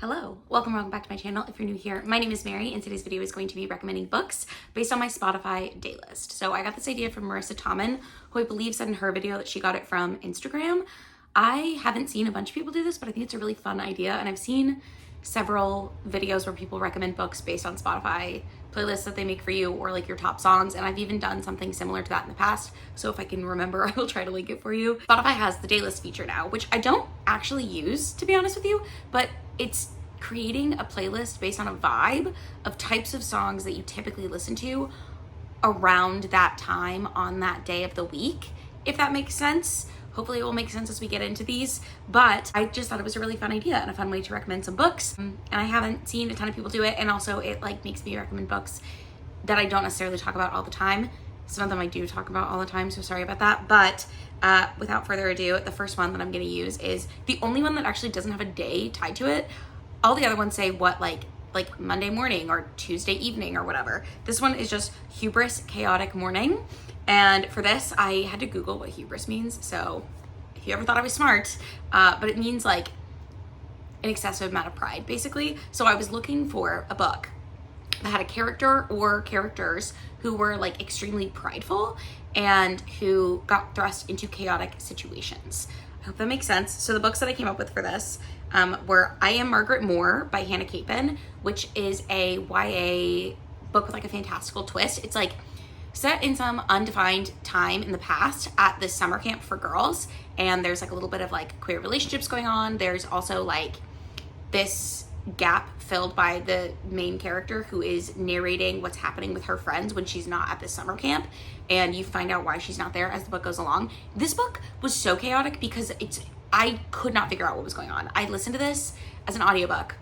Hello, welcome back to my channel. If you're new here, my name is Mary and today's video is going to be recommending books based on my Spotify Daylist. So I got this idea from Marissa Tommen, who I believe said in her video that she got it from Instagram. I haven't seen a bunch of people do this, but I think it's a really fun idea, and I've seen several videos where people recommend books based on Spotify playlists that they make for you, or like your top songs, and I've even done something similar to that in the past, so if I can remember I will try to link it for you. Spotify has the Daylist feature now, which I don't actually use, to be honest with you, but it's creating a playlist based on a vibe of types of songs that you typically listen to around that time on that day of the week, if that makes sense. Hopefully it will make sense as we get into these, but I just thought it was a really fun idea and a fun way to recommend some books. And I haven't seen a ton of people do it, and also it like makes me recommend books that I don't necessarily talk about all the time. Some of them I do talk about all the time, so sorry about that. But without further ado, the first one that I'm gonna use is the only one that actually doesn't have a day tied to it. All the other ones say what, like Monday morning or Tuesday evening or whatever. This one is just Hubris Chaotic Morning. And for this, I had to Google what hubris means. So if you ever thought I was smart, but it means like an excessive amount of pride, basically. So I was looking for a book that had a character or characters who were like extremely prideful and who got thrust into chaotic situations. I hope that makes sense. So the books that I came up with for this were I Am Margaret Moore by Hannah Capin, which is a YA book with like a fantastical twist. It's like set in some undefined time in the past at this summer camp for girls, and there's like a little bit of like queer relationships going on. There's also like this gap filled by the main character who is narrating what's happening with her friends when she's not at this summer camp, and you find out why she's not there as the book goes along. This book was so chaotic because I could not figure out what was going on. I listened to this as an audiobook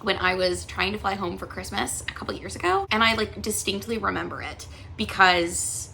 when I was trying to fly home for Christmas a couple years ago, and I like distinctly remember it because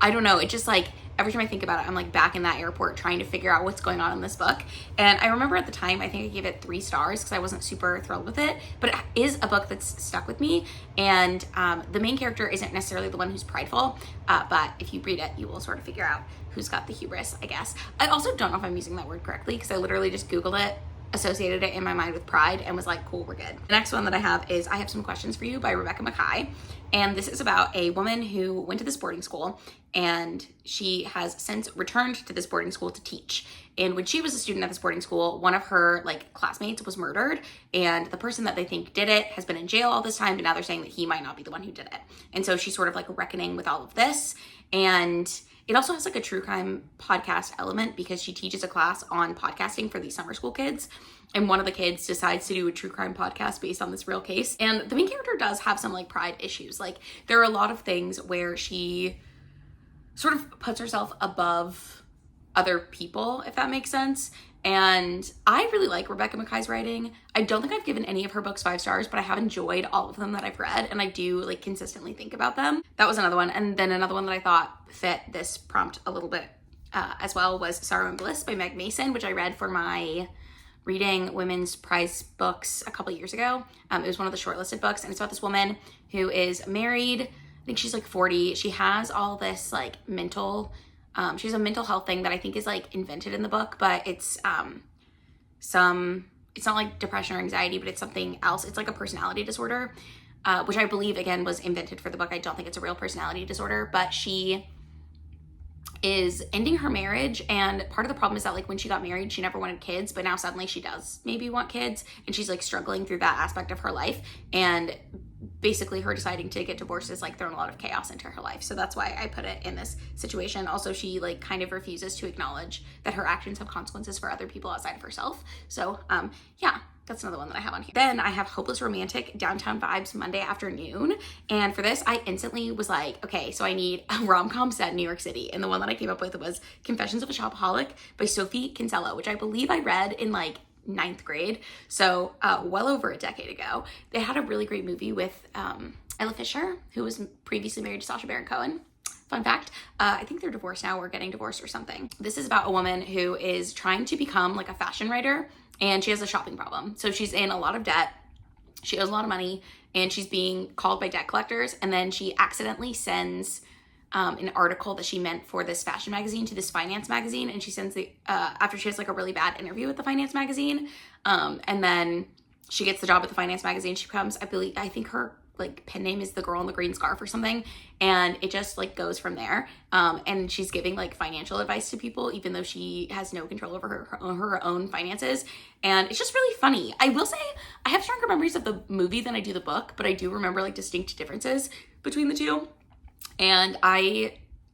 I don't know, it just like every time I think about it, I'm like back in that airport trying to figure out what's going on in this book. And I remember at the time, I think I gave it 3 stars because I wasn't super thrilled with it, but it is a book that's stuck with me. And the main character isn't necessarily the one who's prideful, but if you read it, you will sort of figure out who's got the hubris, I guess. I also don't know if I'm using that word correctly because I literally just Googled it, associated it in my mind with pride, and was like, cool, we're good. The next one that I have is I Have Some Questions for You by Rebecca Mackay. And this is about a woman who went to this boarding school, and she has since returned to this boarding school to teach. And when she was a student at this boarding school, one of her like classmates was murdered, and the person that they think did it has been in jail all this time, but now they're saying that he might not be the one who did it. And so she's sort of like reckoning with all of this. And it also has like a true crime podcast element because she teaches a class on podcasting for these summer school kids. And one of the kids decides to do a true crime podcast based on this real case. And the main character does have some like pride issues. Like there are a lot of things where she sort of puts herself above other people, if that makes sense. And I really like Rebecca Mackay's writing. I don't think I've given any of her books 5 stars, but I have enjoyed all of them that I've read, and I do like consistently think about them. That was another one. And then another one that I thought fit this prompt a little bit as well was Sorrow and Bliss by Meg Mason, which I read for my reading women's prize books a couple years ago. It was one of the shortlisted books, and it's about this woman who is married. I think she's like 40. She has all this like she has a mental health thing that I think is like invented in the book, but it's it's not like depression or anxiety, but it's something else. It's like a personality disorder, which I believe again was invented for the book. I don't think it's a real personality disorder, but she is ending her marriage, and part of the problem is that like when she got married she never wanted kids, but now suddenly she does maybe want kids, and she's like struggling through that aspect of her life, and basically her deciding to get divorced is like thrown a lot of chaos into her life. So that's why I put it in this situation. Also, she like kind of refuses to acknowledge that her actions have consequences for other people outside of herself. So yeah, that's another one that I have on here. Then I have Hopeless Romantic Downtown Vibes Monday Afternoon. And for this, I instantly was like, okay, so I need a rom-com set in New York City. And the one that I came up with was Confessions of a Shopaholic by Sophie Kinsella, which I believe I read in like 9th grade. So well over a decade ago. They had a really great movie with Ella Fisher, who was previously married to Sacha Baron Cohen. Fun fact, I think they're divorced now or getting divorced or something. This is about a woman who is trying to become like a fashion writer, and she has a shopping problem. So she's in a lot of debt. She owes a lot of money, and she's being called by debt collectors. And then she accidentally sends an article that she meant for this fashion magazine to this finance magazine. And she sends the, after she has like a really bad interview with the finance magazine. And then she gets the job at the finance magazine. She becomes, I think her like pen name is the girl in the green scarf or something, and it just like goes from there. And she's giving like financial advice to people even though she has no control over her own finances, and it's just really funny. I will say I have stronger memories of the movie than I do the book, but I do remember like distinct differences between the two, and I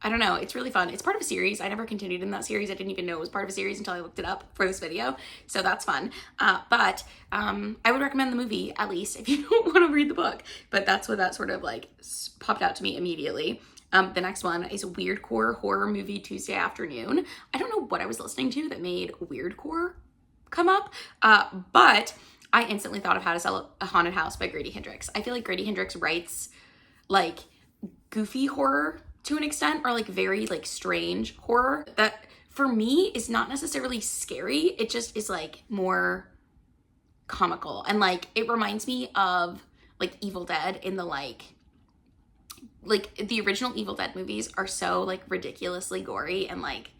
don't know, it's really fun. It's part of a series. I never continued in that series. I didn't even know it was part of a series until I looked it up for this video. So that's fun. But I would recommend the movie, at least, if you don't want to read the book. But that's what that sort of like popped out to me immediately. The next one is Weirdcore Horror Movie Tuesday Afternoon. I don't know what I was listening to that made Weirdcore come up, but I instantly thought of How to Sell a Haunted House by Grady Hendrix. I feel like Grady Hendrix writes like goofy horror to an extent, or like very like strange horror that for me is not necessarily scary. It just is like more comical, and like it reminds me of like Evil Dead in the like the original Evil Dead movies are so like ridiculously gory and like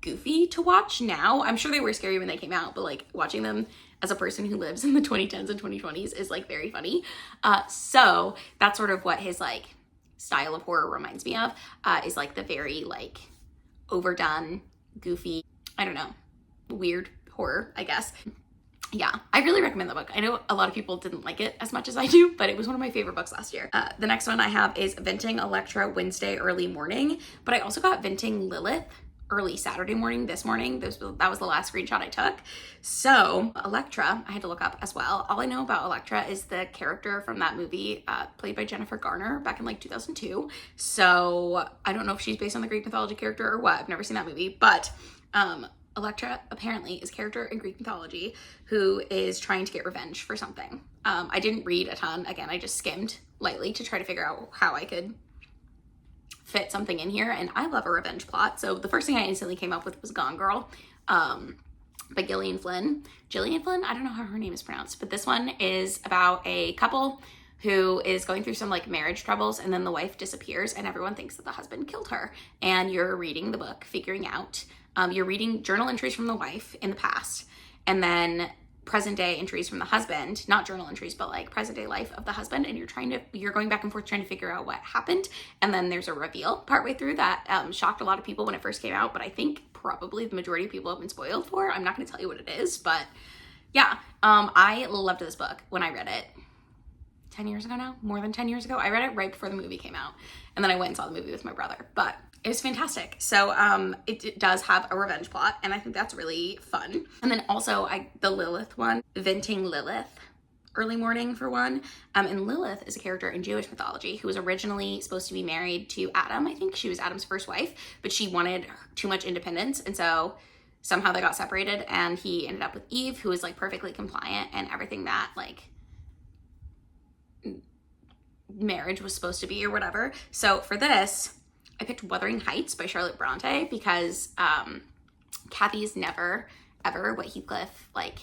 goofy to watch now. I'm sure they were scary when they came out, but like watching them as a person who lives in the 2010s and 2020s is like very funny. So that's sort of what his like style of horror reminds me of, is like the very like overdone, goofy, I don't know, weird horror, I guess. Yeah, I really recommend the book. I know a lot of people didn't like it as much as I do, but it was one of my favorite books last year. The next one I have is Venting Electra Wednesday Early Morning, but I also got Venting Lilith early Saturday morning this morning. That was the last screenshot I took. So Electra, I had to look up as well. All I know about Electra is the character from that movie played by Jennifer Garner back in like 2002. So I don't know if she's based on the Greek mythology character or what. I've never seen that movie, but Electra apparently is a character in Greek mythology who is trying to get revenge for something. I didn't read a ton. Again, I just skimmed lightly to try to figure out how I could fit something in here, and I love a revenge plot. So the first thing I instantly came up with was Gone Girl by Gillian Flynn. Gillian Flynn? I don't know how her name is pronounced, but this one is about a couple who is going through some like marriage troubles, and then the wife disappears and everyone thinks that the husband killed her. And you're reading the book, figuring out, you're reading journal entries from the wife in the past, and then present day entries from the husband, not journal entries, but like present day life of the husband, and you're going back and forth trying to figure out what happened. And then there's a reveal partway through that shocked a lot of people when it first came out, but I think probably the majority of people have been spoiled for. I'm not going to tell you what it is, but yeah, I loved this book when I read it 10 years ago now, more than 10 years ago. I read it right before the movie came out, and then I went and saw the movie with my brother, but it was fantastic. So it does have a revenge plot, and I think that's really fun. And then also the Lilith one, Venting Lilith Early Morning for one. And Lilith is a character in Jewish mythology who was originally supposed to be married to Adam. I think she was Adam's first wife, but she wanted too much independence, and so somehow they got separated, and he ended up with Eve, who was like perfectly compliant and everything that like marriage was supposed to be or whatever. So for this, I picked Wuthering Heights by Charlotte Bronte because Kathy's never, ever what Heathcliff like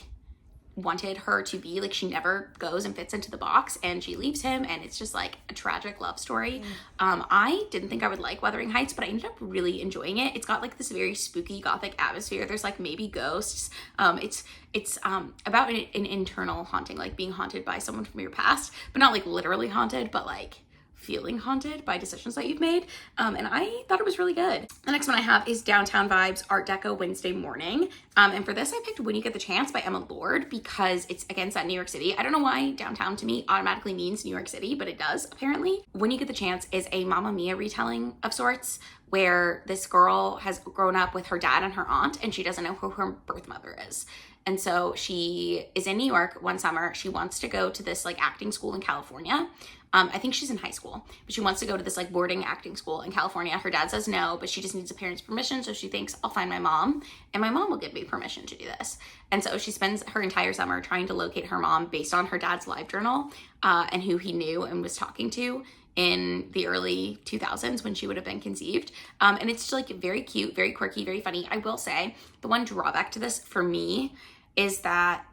wanted her to be. Like she never goes and fits into the box, and she leaves him, and it's just like a tragic love story. I didn't think I would like Wuthering Heights, but I ended up really enjoying it. It's got like this very spooky gothic atmosphere. There's like maybe ghosts. It's about an internal haunting, like being haunted by someone from your past, but not like literally haunted, but like feeling haunted by decisions that you've made. And I thought it was really good. The next one I have is Downtown Vibes Art Deco Wednesday Morning. And for this, I picked When You Get the Chance by Emma Lord because it's, again, set in New York City. I don't know why downtown to me automatically means New York City, but it does apparently. When You Get the Chance is a Mamma Mia retelling of sorts, where this girl has grown up with her dad and her aunt, and she doesn't know who her birth mother is. And so she is in New York one summer. She wants to go to this like acting school in California. I think she's in high school, but she wants to go to this like boarding acting school in California. Her dad says no, but she just needs a parent's permission. So she thinks, I'll find my mom, and my mom will give me permission to do this. And so she spends her entire summer trying to locate her mom based on her dad's live journal and who he knew and was talking to in the early 2000s when she would have been conceived. And it's just like very cute, very quirky, very funny. I will say the one drawback to this for me is that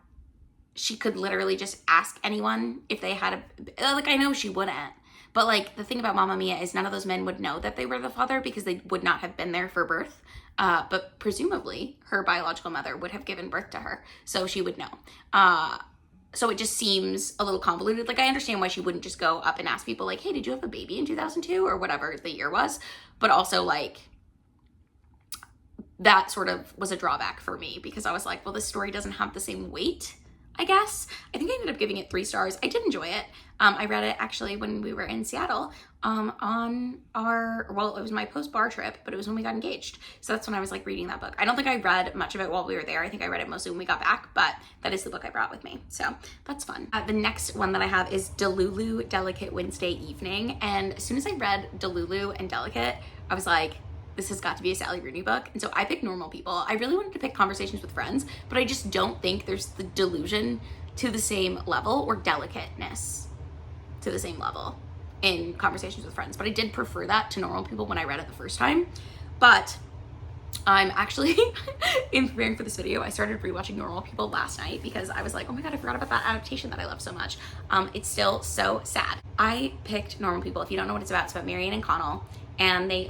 she could literally just ask anyone if they had a, like, I know she wouldn't, but like the thing about Mamma Mia is none of those men would know that they were the father because they would not have been there for birth. But presumably her biological mother would have given birth to her, so she would know. so it just seems a little convoluted. Like, I understand why she wouldn't just go up and ask people like, hey, did you have a baby in 2002 or whatever the year was? But also, like, that sort of was a drawback for me because I was like, well, this story doesn't have the same weight, I guess. I think I ended up giving it 3 stars. I did enjoy it. I read it actually when we were in Seattle on our, well, it was my post-bar trip, but it was when we got engaged. So that's when I was like reading that book. I don't think I read much of it while we were there. I think I read it mostly when we got back, but that is the book I brought with me. So that's fun. The next one that I have is Delulu, Delicate Wednesday Evening. And as soon as I read Delulu and Delicate, I was like, this has got to be a Sally Rooney book. And so I picked Normal People. I really wanted to pick Conversations with Friends, but I just don't think there's the delusion to the same level or delicateness to the same level in Conversations with Friends. But I did prefer that to Normal People when I read it the first time. But I'm actually, in preparing for this video, I started rewatching Normal People last night because I was like, oh my God, I forgot about that adaptation that I love so much. It's still so sad. I picked Normal People. If you don't know what it's about Marianne and Connell. And they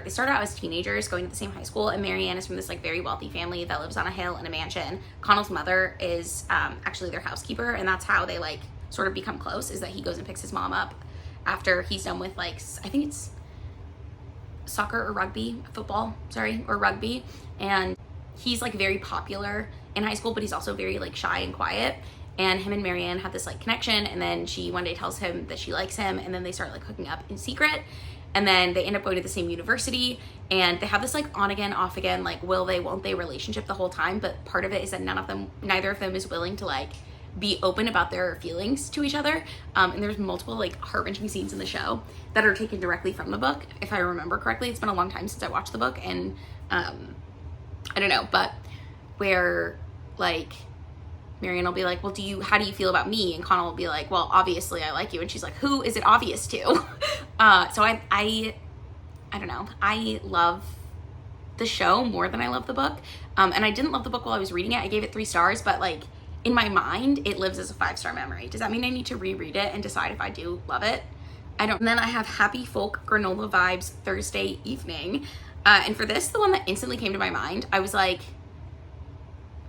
started out as teenagers going to the same high school, and Marianne is from this like very wealthy family that lives on a hill in a mansion. Connell's mother is actually their housekeeper, and that's how they like sort of become close, is that he goes and picks his mom up after he's done with like, I think it's soccer or rugby, football, sorry, or rugby. And he's like very popular in high school, but he's also very like shy and quiet. And him and Marianne have this like connection, and then she one day tells him that she likes him, and then they start like hooking up in secret. And then they end up going to the same university, and they have this like on again, off again, like will they, won't they relationship the whole time. But part of it is that neither of them is willing to like be open about their feelings to each other. And there's multiple like heart-wrenching scenes in the show that are taken directly from the book. If I remember correctly, it's been a long time since I watched the book, and I don't know, but where like Marianne will be like, well, how do you feel about me? And Connell will be like, well, obviously I like you. And she's like, who is it obvious to? So I don't know. I love the show more than I love the book. And I didn't love the book while I was reading it. I gave it 3 stars, but like in my mind, it lives as a 5-star memory. Does that mean I need to reread it and decide if I do love it? I don't. And then I have Happy Folk Granola Vibes Thursday Evening. And for this, the one that instantly came to my mind, I was like,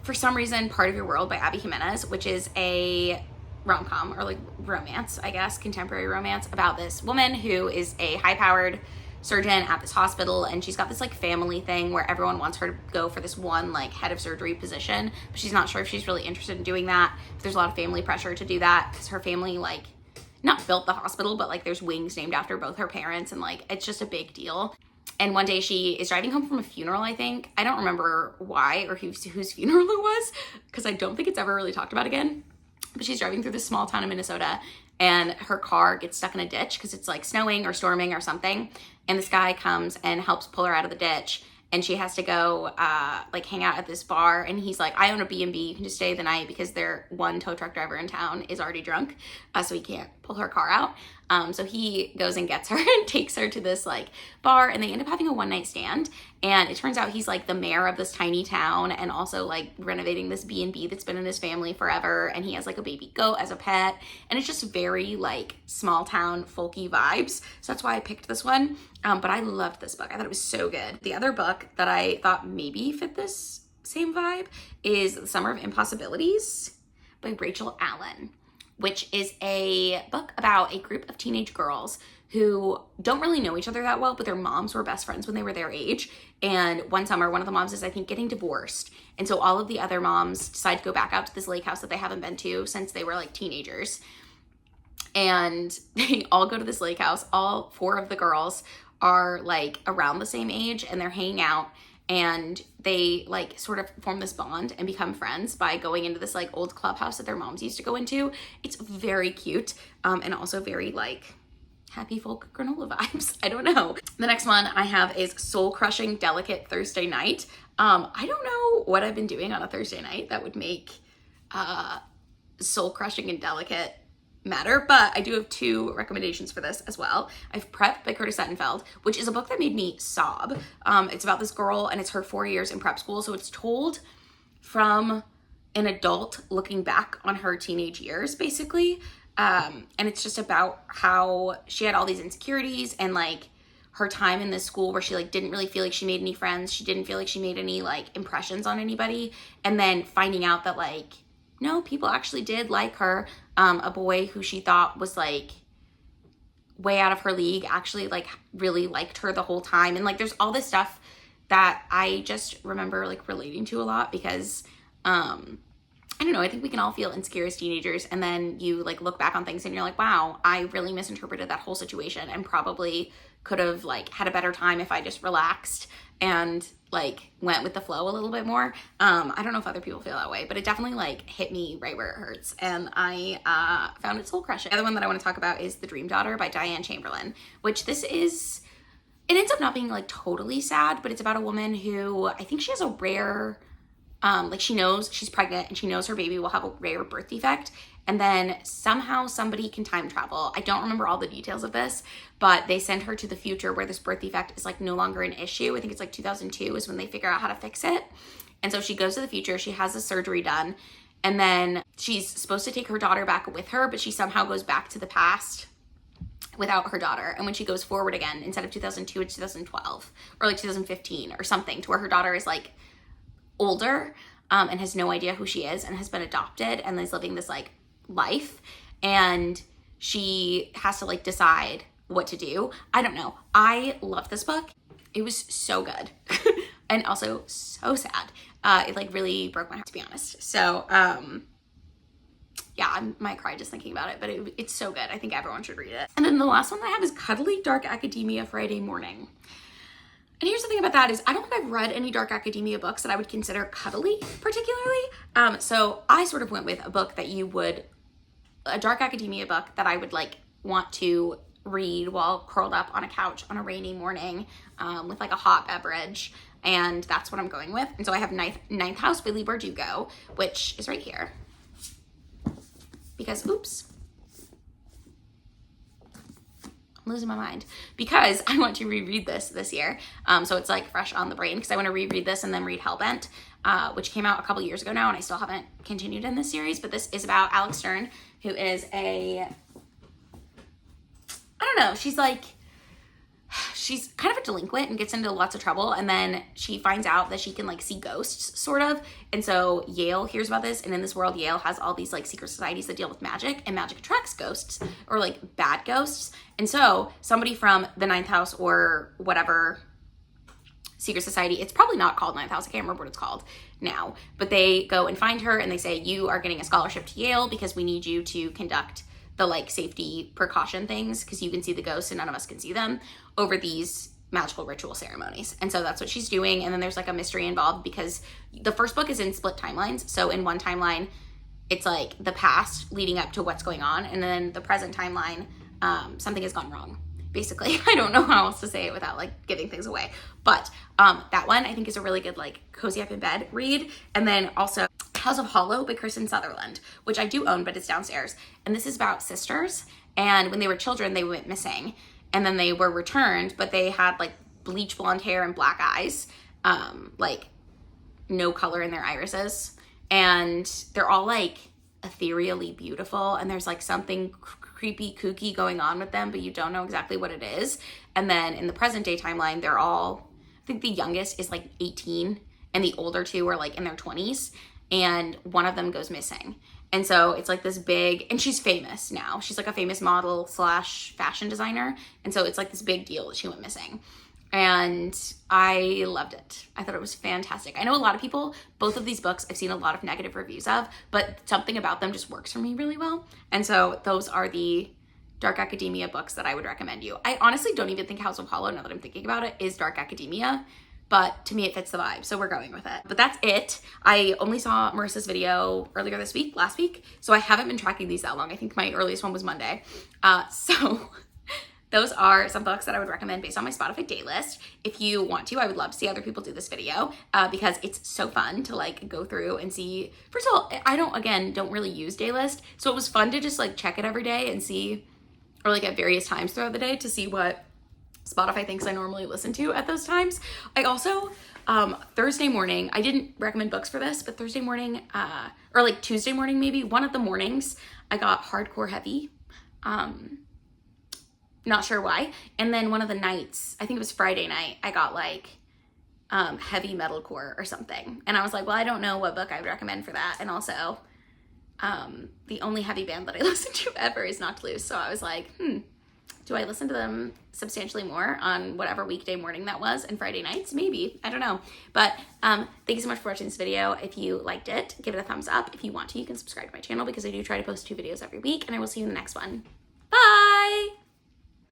for some reason, Part of Your World by Abby Jimenez, which is a rom-com or like romance, I guess, contemporary romance about this woman who is a high-powered surgeon at this hospital, and she's got this like family thing where everyone wants her to go for this one like head of surgery position, but she's not sure if she's really interested in doing that. There's a lot of family pressure to do that because her family like not built the hospital, but like there's wings named after both her parents, and like it's just a big deal. And one day she is driving home from a funeral, I think. I don't remember why or whose funeral it was, because I don't think it's ever really talked about again. But she's driving through this small town in Minnesota, and her car gets stuck in a ditch because it's like snowing or storming or something. And this guy comes and helps pull her out of the ditch. And she has to go like hang out at this bar. And he's like, I own a B&B. You can just stay the night because their one tow truck driver in town is already drunk. So he can't pull her car out. So he goes and gets her and takes her to this like bar, and they end up having a one-night stand. And it turns out he's like the mayor of this tiny town and also like renovating this B&B that's been in his family forever. And he has like a baby goat as a pet. And it's just very like small town folky vibes. So that's why I picked this one. But I loved this book. I thought it was so good. The other book that I thought maybe fit this same vibe is The Summer of Impossibilities by Rachel Allen, which is a book about a group of teenage girls who don't really know each other that well, but their moms were best friends when they were their age. And one summer, one of the moms is, I think, getting divorced. And so all of the other moms decide to go back out to this lake house that they haven't been to since they were like teenagers. And they all go to this lake house. All 4 of the girls are like around the same age, and they're hanging out, and they like sort of form this bond and become friends by going into this like old clubhouse that their moms used to go into. It's very cute, and also very like happy folk granola vibes. I don't know. The next one I have is Soul Crushing Delicate Thursday Night. I don't know what I've been doing on a Thursday night that would make soul crushing and delicate matter, but I do have 2 recommendations for this as well. I've Prep by Curtis Sittenfeld, which is a book that made me sob. It's about this girl, and it's her 4 years in prep school, so it's told from an adult looking back on her teenage years, basically. And it's just about how she had all these insecurities and like her time in this school where she like didn't really feel like she made any friends. She didn't feel like she made any like impressions on anybody. And then finding out that like, no, people actually did like her. A boy who she thought was like way out of her league actually like really liked her the whole time. And like there's all this stuff that I just remember like relating to a lot because I don't know, I think we can all feel insecure as teenagers, and then you like look back on things and you're like, wow, I really misinterpreted that whole situation and probably could have like had a better time if I just relaxed and like went with the flow a little bit more. I don't know if other people feel that way, but it definitely like hit me right where it hurts, and I found it soul crushing. The other one that I want to talk about is The Dream Daughter by Diane Chamberlain, which this is, it ends up not being like totally sad, but it's about a woman who I think she has a rare like she knows she's pregnant and she knows her baby will have a rare birth defect, and then somehow somebody can time travel. I don't remember all the details of this, but they send her to the future where this birth defect is like no longer an issue. I think it's like 2002 is when they figure out how to fix it. And so she goes to the future, she has the surgery done, and then she's supposed to take her daughter back with her, but she somehow goes back to the past without her daughter. And when she goes forward again, instead of 2002, it's 2012 or like 2015 or something, to where her daughter is like older and has no idea who she is and has been adopted and is living this like life, and she has to like decide what to do. I don't know. I love this book. It was so good and also so sad. It like really broke my heart, to be honest. So yeah, I might cry just thinking about it, but it's so good. I think everyone should read it. And then the last one I have is Cuddly Dark Academia Friday Morning. And here's the thing about that is I don't think I've read any dark academia books that I would consider cuddly particularly. So I sort of went with a book that a dark academia book that I would like want to read while curled up on a couch on a rainy morning with like a hot beverage. And that's what I'm going with. And so I have Ninth House by Leigh Bardugo, which is right here. Because, oops. Losing my mind because I want to reread this year. So it's like fresh on the brain because I want to reread this and then read Hellbent, which came out a couple years ago now, and I still haven't continued in this series. But this is about Alex Stern, who is I don't know, she's kind of a delinquent and gets into lots of trouble, and then she finds out that she can like see ghosts sort of, and so Yale hears about this, and in this world Yale has all these like secret societies that deal with magic, and magic attracts ghosts or like bad ghosts, and so somebody from the Ninth House or whatever secret society, it's probably not called Ninth House, I can't remember what it's called now, but they go and find her and they say, you are getting a scholarship to Yale because we need you to conduct the like safety precaution things because you can see the ghosts and none of us can see them over these magical ritual ceremonies. And so that's what she's doing. And then there's like a mystery involved because the first book is in split timelines. So in one timeline, it's like the past leading up to what's going on. And then the present timeline, something has gone wrong. Basically, I don't know how else to say it without like giving things away. But that one I think is a really good like cozy up in bed read. And then also House of Hollow by Kristen Sutherland, which I do own, but it's downstairs. And this is about sisters. And when they were children, they went missing. And then they were returned, but they had like bleach blonde hair and black eyes, like no color in their irises. And they're all like ethereally beautiful. And there's like something creepy, kooky going on with them, but you don't know exactly what it is. And then in the present day timeline, they're all, I think the youngest is like 18 and the older two are like in their 20s. And one of them goes missing. And so it's like this big, and she's famous now. She's like a famous model / fashion designer. And so it's like this big deal that she went missing. And I loved it. I thought it was fantastic. I know a lot of people, both of these books, I've seen a lot of negative reviews of, but something about them just works for me really well. And so those are the dark academia books that I would recommend you. I honestly don't even think House of Hollow, now that I'm thinking about it, is dark academia. But to me, it fits the vibe, so we're going with it. But that's it. I only saw Marissa's video earlier this week, last week, so I haven't been tracking these that long. I think my earliest one was Monday. So those are some books that I would recommend based on my Spotify Daylist. If you want to, I would love to see other people do this video because it's so fun to like go through and see. First of all, I don't really use Daylist, so it was fun to just like check it every day and see, or like at various times throughout the day to see what Spotify thinks I normally listen to at those times. I also, Thursday morning, I didn't recommend books for this, but Thursday morning, or like Tuesday morning maybe, one of the mornings, I got Hardcore Heavy. Not sure why. And then one of the nights, I think it was Friday night, I got like Heavy Metalcore or something. And I was like, well, I don't know what book I would recommend for that. And also, the only heavy band that I listen to ever is Not to Lose. So I was like, do I listen to them substantially more on whatever weekday morning that was and Friday nights? Maybe, I don't know. But thank you so much for watching this video. If you liked it, give it a thumbs up. If you want to, you can subscribe to my channel because I do try to post 2 videos every week, and I will see you in the next one.